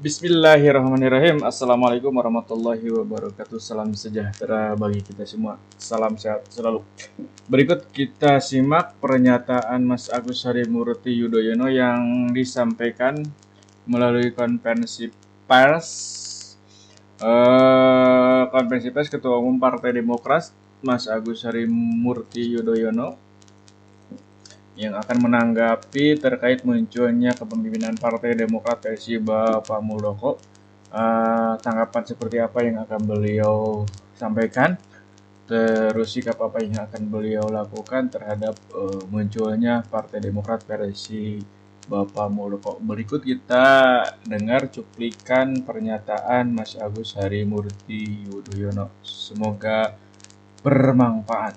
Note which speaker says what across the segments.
Speaker 1: Bismillahirrahmanirrahim. Assalamualaikum warahmatullahi wabarakatuh. Salam sejahtera bagi kita semua. Salam sehat selalu. Berikut kita simak pernyataan Mas Agus Harimurti Yudhoyono yang disampaikan melalui konferensi pers Ketua Umum Partai Demokrat Mas Agus Harimurti Yudhoyono yang akan menanggapi terkait munculnya kepemimpinan Partai Demokrat versi Bapak Muldoko. Tanggapan seperti apa yang akan beliau sampaikan, terus sikap apa yang akan beliau lakukan terhadap munculnya Partai Demokrat versi Bapak Muldoko. Berikut kita dengar cuplikan pernyataan Mas Agus Harimurti Yudhoyono. Semoga bermanfaat.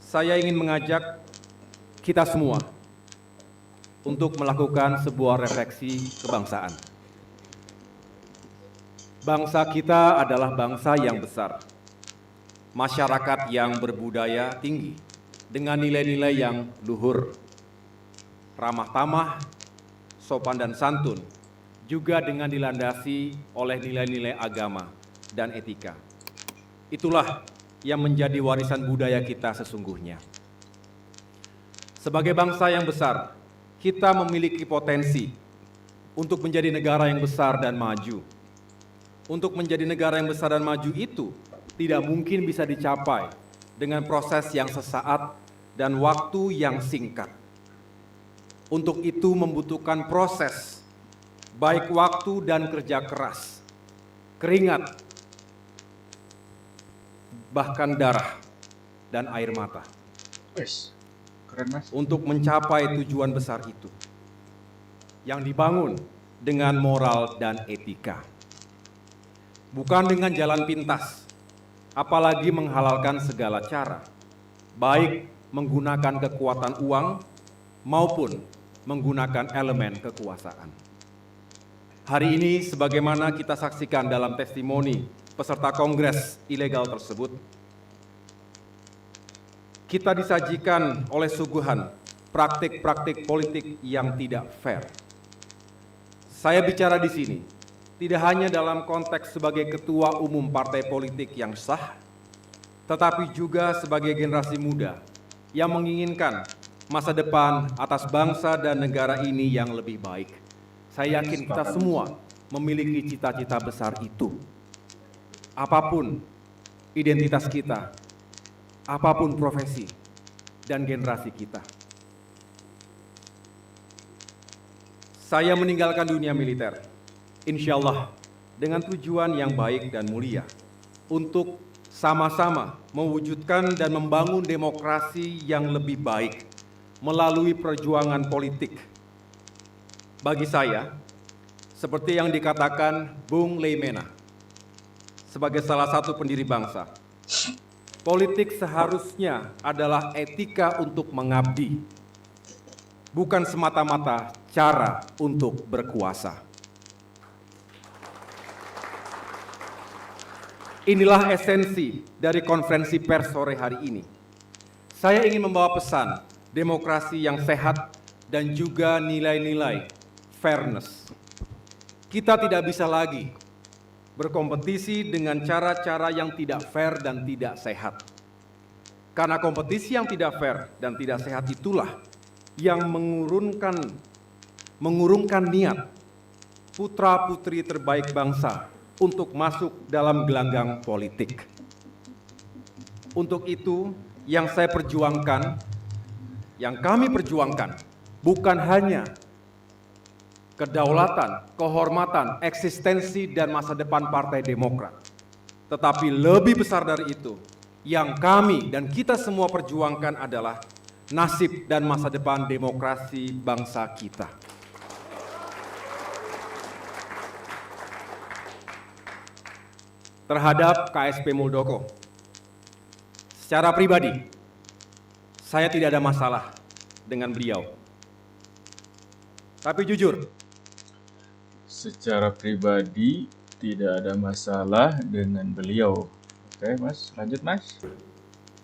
Speaker 2: Saya ingin mengajak kita semua untuk melakukan sebuah refleksi kebangsaan. Bangsa kita adalah bangsa yang besar, masyarakat yang berbudaya tinggi, dengan nilai-nilai yang luhur, ramah tamah, sopan dan santun, juga dengan dilandasi oleh nilai-nilai agama dan etika. Itulah yang menjadi warisan budaya kita sesungguhnya. Sebagai bangsa yang besar, kita memiliki potensi untuk menjadi negara yang besar dan maju. Untuk menjadi negara yang besar dan maju itu tidak mungkin bisa dicapai dengan proses yang sesaat dan waktu yang singkat. Untuk itu membutuhkan proses, baik waktu dan kerja keras, keringat, bahkan darah dan air mata.
Speaker 1: Keren, Mas.
Speaker 2: Untuk mencapai tujuan besar itu yang dibangun dengan moral dan etika, bukan dengan jalan pintas, apalagi menghalalkan segala cara, baik menggunakan kekuatan uang maupun menggunakan elemen kekuasaan. Hari ini sebagaimana kita saksikan dalam testimoni peserta kongres ilegal tersebut, kita disajikan oleh suguhan praktik-praktik politik yang tidak fair. Saya bicara di sini tidak hanya dalam konteks sebagai ketua umum partai politik yang sah, tetapi juga sebagai generasi muda yang menginginkan masa depan atas bangsa dan negara ini yang lebih baik. Saya yakin kita semua memiliki cita-cita besar itu. Apapun identitas kita, apapun profesi dan generasi kita. Saya meninggalkan dunia militer, insya Allah dengan tujuan yang baik dan mulia, untuk sama-sama mewujudkan dan membangun demokrasi yang lebih baik melalui perjuangan politik. Bagi saya, seperti yang dikatakan Bung Leimena, sebagai salah satu pendiri bangsa, politik seharusnya adalah etika untuk mengabdi, bukan semata-mata cara untuk berkuasa. Inilah esensi dari konferensi pers sore hari ini. Saya ingin membawa pesan demokrasi yang sehat dan juga nilai-nilai fairness. Kita tidak bisa lagi berkompetisi dengan cara-cara yang tidak fair dan tidak sehat. Karena kompetisi yang tidak fair dan tidak sehat itulah yang mengurungkan niat putra-putri terbaik bangsa untuk masuk dalam gelanggang politik. Untuk itu, yang saya perjuangkan, yang kami perjuangkan, bukan hanya kedaulatan, kehormatan, eksistensi, dan masa depan Partai Demokrat. Tetapi lebih besar dari itu, yang kami dan kita semua perjuangkan adalah nasib dan masa depan demokrasi bangsa kita. Terhadap KSP Muldoko, secara pribadi, saya tidak ada masalah dengan beliau. Tapi jujur,
Speaker 1: Secara pribadi tidak ada masalah dengan beliau. Oke, Mas, lanjut, Mas.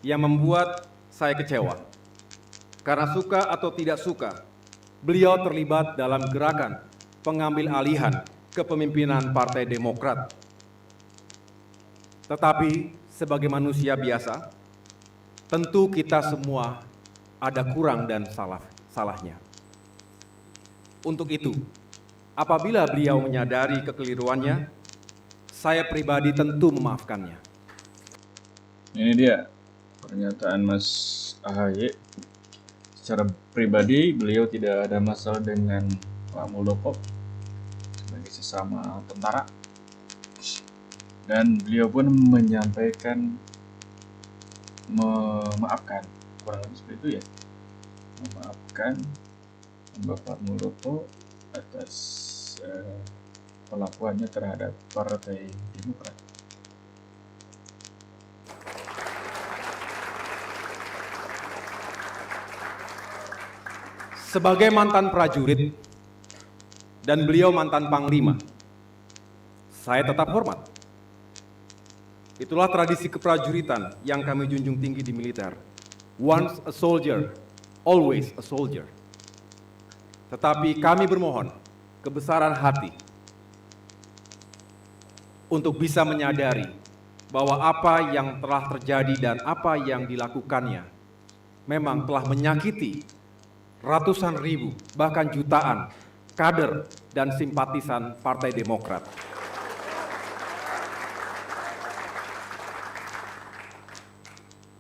Speaker 2: yang membuat saya kecewa. Karena suka atau tidak suka, beliau terlibat dalam gerakan pengambil alihan kepemimpinan Partai Demokrat. Tetapi sebagai manusia biasa, tentu kita semua ada kurang dan salahnya. Untuk itu, apabila beliau menyadari kekeliruannya, saya pribadi tentu memaafkannya.
Speaker 1: Ini dia pernyataan Mas AHY. Secara pribadi beliau tidak ada masalah dengan Pak Muldoko sebagai sesama tentara, dan beliau pun menyampaikan memaafkan, kurang lebih seperti itu ya, memaafkan Bapak Muldoko atas perlakuannya terhadap Partai Demokrat.
Speaker 2: Sebagai mantan prajurit dan beliau mantan panglima, saya tetap hormat. Itulah tradisi keprajuritan yang kami junjung tinggi di militer. Once a soldier, always a soldier. Tetapi kami bermohon kebesaran hati untuk bisa menyadari bahwa apa yang telah terjadi dan apa yang dilakukannya memang telah menyakiti ratusan ribu, bahkan jutaan kader dan simpatisan Partai Demokrat.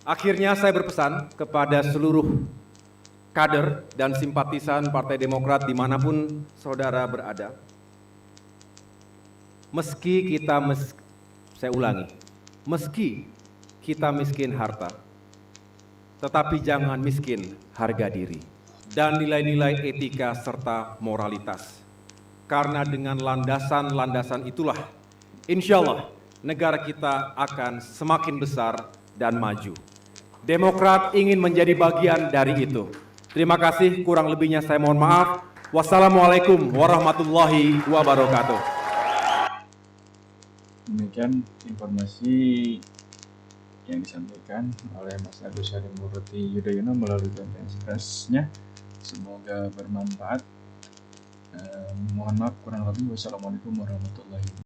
Speaker 2: Akhirnya saya berpesan kepada seluruh kader dan simpatisan Partai Demokrat dimanapun saudara berada. Meski kita miskin harta, tetapi jangan miskin harga diri dan nilai-nilai etika serta moralitas. Karena dengan landasan-landasan itulah, insya Allah negara kita akan semakin besar dan maju. Demokrat ingin menjadi bagian dari itu. Terima kasih, kurang lebihnya saya mohon maaf. Wassalamualaikum warahmatullahi wabarakatuh.
Speaker 1: Demikian informasi yang disampaikan oleh Mas Agus Harimurti Yudhoyono melalui konferensi persnya. Semoga bermanfaat. Mohon maaf kurang lebih. Wassalamualaikum warahmatullahi wabarakatuh.